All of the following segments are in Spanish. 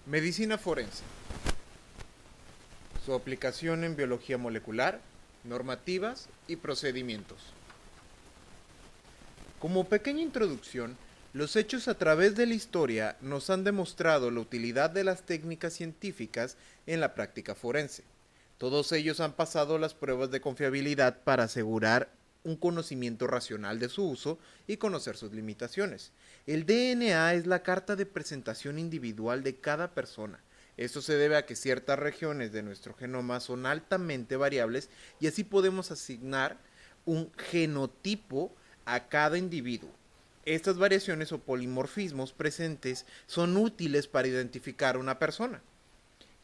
Medicina forense. Su aplicación en biología molecular, normativas y procedimientos. Como pequeña introducción, los hechos a través de la historia nos han demostrado la utilidad de las técnicas científicas en la práctica forense. Todos ellos han pasado las pruebas de confiabilidad para asegurar un conocimiento racional de su uso y conocer sus limitaciones. El DNA es la carta de presentación individual de cada persona. Esto se debe a que ciertas regiones de nuestro genoma son altamente variables y así podemos asignar un genotipo a cada individuo. Estas variaciones o polimorfismos presentes son útiles para identificar a una persona.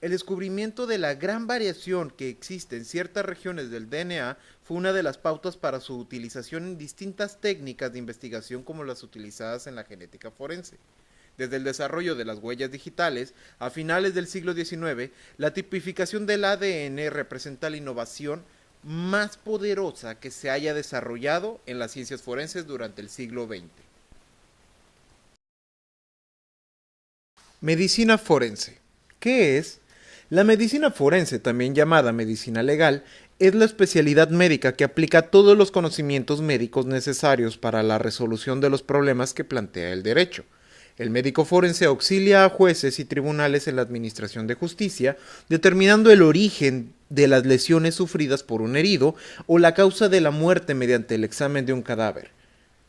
El descubrimiento de la gran variación que existe en ciertas regiones del DNA fue una de las pautas para su utilización en distintas técnicas de investigación como las utilizadas en la genética forense. Desde el desarrollo de las huellas digitales a finales del siglo XIX, la tipificación del ADN representa la innovación más poderosa que se haya desarrollado en las ciencias forenses durante el siglo XX. Medicina forense. ¿Qué es? La medicina forense, también llamada medicina legal, es la especialidad médica que aplica todos los conocimientos médicos necesarios para la resolución de los problemas que plantea el derecho. El médico forense auxilia a jueces y tribunales en la administración de justicia, determinando el origen de las lesiones sufridas por un herido o la causa de la muerte mediante el examen de un cadáver.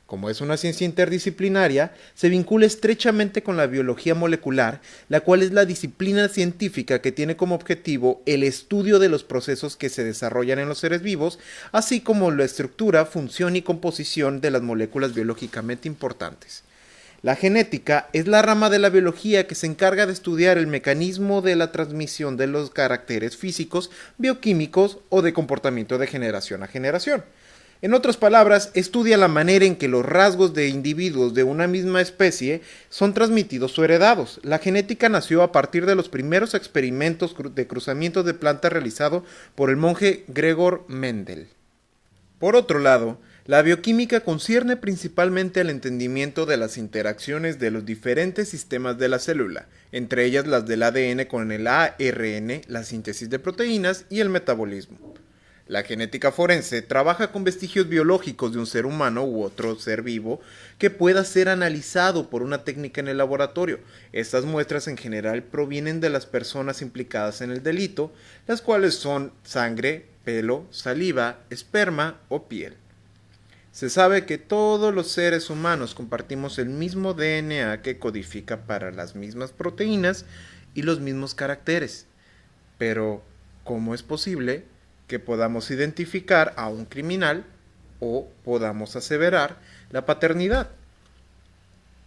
Como es una ciencia interdisciplinaria, se vincula estrechamente con la biología molecular, la cual es la disciplina científica que tiene como objetivo el estudio de los procesos que se desarrollan en los seres vivos, así como la estructura, función y composición de las moléculas biológicamente importantes. La genética es la rama de la biología que se encarga de estudiar el mecanismo de la transmisión de los caracteres físicos, bioquímicos o de comportamiento de generación a generación. En otras palabras, estudia la manera en que los rasgos de individuos de una misma especie son transmitidos o heredados. La genética nació a partir de los primeros experimentos de cruzamiento de plantas realizados por el monje Gregor Mendel. Por otro lado, la bioquímica concierne principalmente al entendimiento de las interacciones de los diferentes sistemas de la célula, entre ellas las del ADN con el ARN, la síntesis de proteínas y el metabolismo. La genética forense trabaja con vestigios biológicos de un ser humano u otro ser vivo que pueda ser analizado por una técnica en el laboratorio. Estas muestras en general provienen de las personas implicadas en el delito, las cuales son sangre, pelo, saliva, esperma o piel. Se sabe que todos los seres humanos compartimos el mismo DNA que codifica para las mismas proteínas y los mismos caracteres. Pero, ¿cómo es posible que podamos identificar a un criminal o podamos aseverar la paternidad?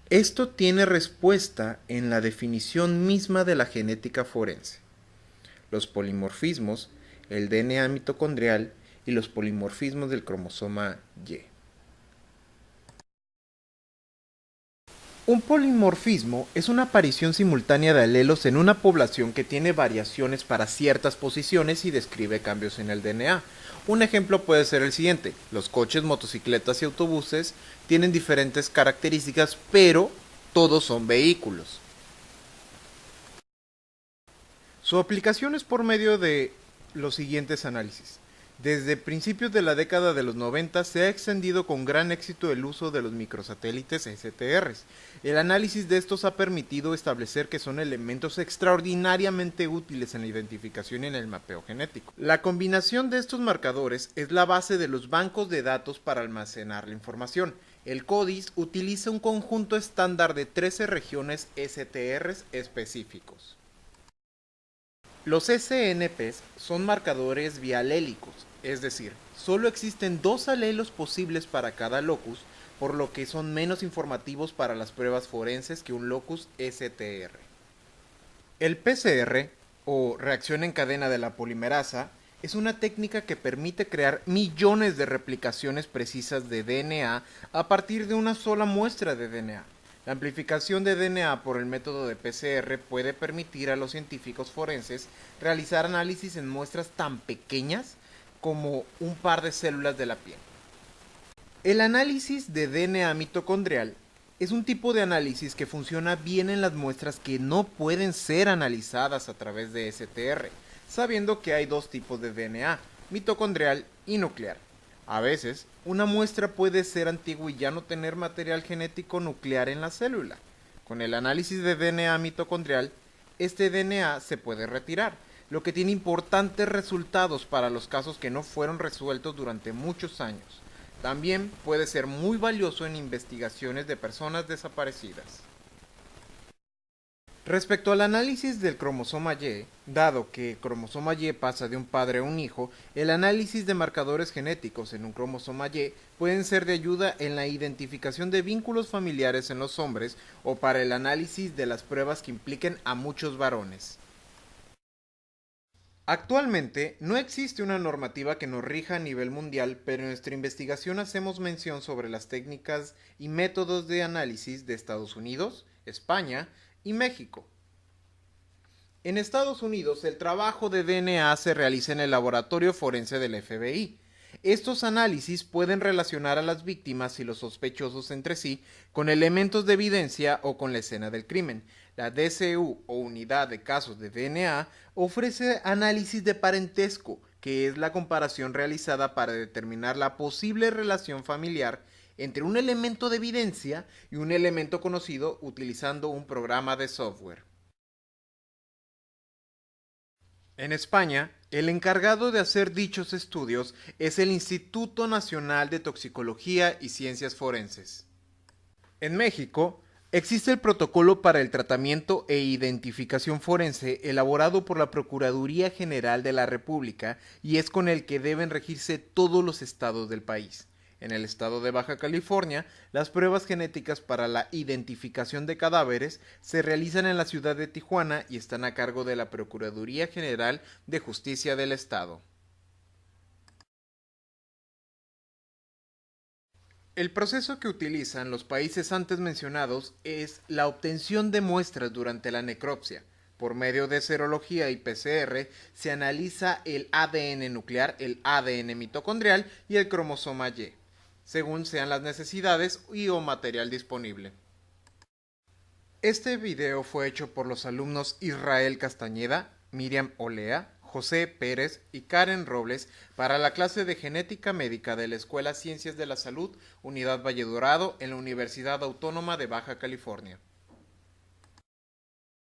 Esto tiene respuesta en la definición misma de la genética forense. Los polimorfismos, el DNA mitocondrial y los polimorfismos del cromosoma Y. Un polimorfismo es una aparición simultánea de alelos en una población que tiene variaciones para ciertas posiciones y describe cambios en el DNA. Un ejemplo puede ser el siguiente: los coches, motocicletas y autobuses tienen diferentes características, pero todos son vehículos. Su aplicación es por medio de los siguientes análisis. Desde principios de la década de los 90 se ha extendido con gran éxito el uso de los microsatélites STRs. El análisis de estos ha permitido establecer que son elementos extraordinariamente útiles en la identificación y en el mapeo genético. La combinación de estos marcadores es la base de los bancos de datos para almacenar la información. El CODIS utiliza un conjunto estándar de 13 regiones STRs específicos. Los SNPs son marcadores bialélicos, es decir, solo existen dos alelos posibles para cada locus, por lo que son menos informativos para las pruebas forenses que un locus STR. El PCR, o reacción en cadena de la polimerasa, es una técnica que permite crear millones de replicaciones precisas de DNA a partir de una sola muestra de DNA. La amplificación de DNA por el método de PCR puede permitir a los científicos forenses realizar análisis en muestras tan pequeñas como un par de células de la piel. El análisis de DNA mitocondrial Es un tipo de análisis que funciona bien en las muestras que no pueden ser analizadas a través de STR, sabiendo que hay dos tipos de DNA, mitocondrial y nuclear. A veces, una muestra puede ser antigua y ya no tener material genético nuclear en la célula. Con el análisis de DNA mitocondrial, este DNA se puede retirar, lo que tiene importantes resultados para los casos que no fueron resueltos durante muchos años. También puede ser muy valioso en investigaciones de personas desaparecidas. Respecto al análisis del cromosoma Y, dado que el cromosoma Y pasa de un padre a un hijo, el análisis de marcadores genéticos en un cromosoma Y pueden ser de ayuda en la identificación de vínculos familiares en los hombres o para el análisis de las pruebas que impliquen a muchos varones. Actualmente no existe una normativa que nos rija a nivel mundial, pero en nuestra investigación hacemos mención sobre las técnicas y métodos de análisis de Estados Unidos, España y México. En Estados Unidos, el trabajo de DNA se realiza en el laboratorio forense del FBI. Estos análisis pueden relacionar a las víctimas y los sospechosos entre sí con elementos de evidencia o con la escena del crimen. La DCU o Unidad de Casos de DNA ofrece análisis de parentesco, que es la comparación realizada para determinar la posible relación familiar entre un elemento de evidencia y un elemento conocido utilizando un programa de software. En España, el encargado de hacer dichos estudios es el Instituto Nacional de Toxicología y Ciencias Forenses. En México, existe el Protocolo para el Tratamiento e Identificación Forense elaborado por la Procuraduría General de la República y es con el que deben regirse todos los estados del país. En el estado de Baja California, las pruebas genéticas para la identificación de cadáveres se realizan en la ciudad de Tijuana y están a cargo de la Procuraduría General de Justicia del Estado. El proceso que utilizan los países antes mencionados es la obtención de muestras durante la necropsia. Por medio de serología y PCR se analiza el ADN nuclear, el ADN mitocondrial y el cromosoma Y, según sean las necesidades y o material disponible. Este video fue hecho por los alumnos Israel Castañeda, Miriam Olea, José Pérez y Karen Robles para la clase de Genética Médica de la Escuela Ciencias de la Salud, Unidad Valle Dorado, en la Universidad Autónoma de Baja California.